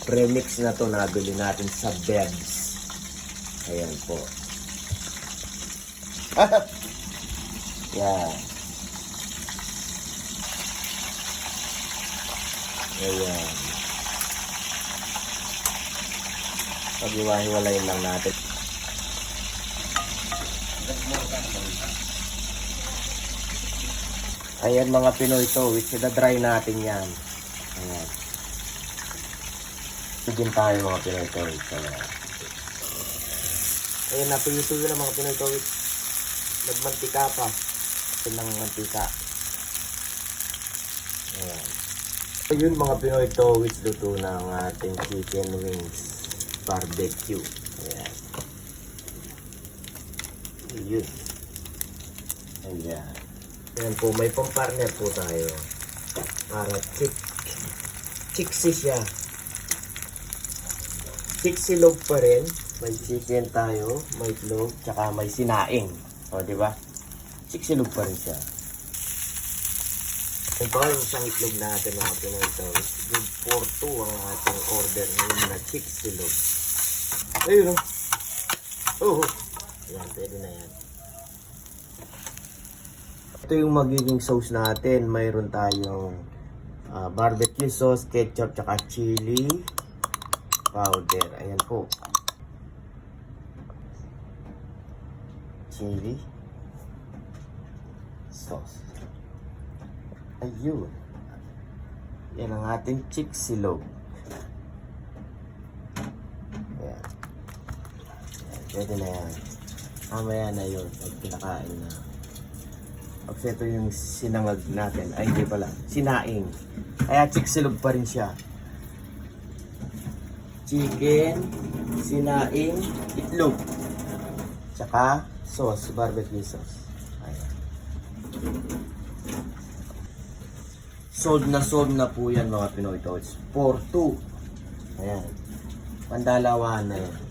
Premix na to, nabili natin sa Bebs. Ayan po. Yan. Ayan. Pag-iwahiwalayin lang natin. Ayan mga Pinoy Towits, dry natin yan. Ayan. Sigin tayo mga Pinoy Towits. Ayan, napilito yun ang mga Pinoy Towits. Nagmantika pa. Ito ng mantika. Ayan. Ayun mga Pinoy Towits, luto na ang ating chicken wings barbecue. Ayan. Ayun. Ayan. Ayan po, may pang-partner po tayo. Para chiksi siya. Chiksi log pa rin. May chicken tayo, may itlog, tsaka may sinaing. O, di ba? Chiksi log pa rin siya. Ito yung isang itlog natin mga Pinoy Towits. Good for 2 ang ating order ngayon na chiksi log. Ayun o. Oh. Ayan, pwede na yan. Ito yung magiging sauce natin. Mayroon tayong barbecue sauce, ketchup, tsaka chili powder. Ayan po. Chili sauce. Ayun. Yan ang ating chiksi log. Ayan. Ayan. Pwede na yan. Mamaya na yun. Pag pinakain na. Kasi ito yung sinangag natin. Ay, hindi pala. Sinaing. Kaya chiksilog pa rin siya. Chicken, sinaing, itlog. Tsaka sauce, barbecue sauce. Ayan. Sold na po yan mga Pinoy Towits. For 2. Ayan. Pandalawa na yan.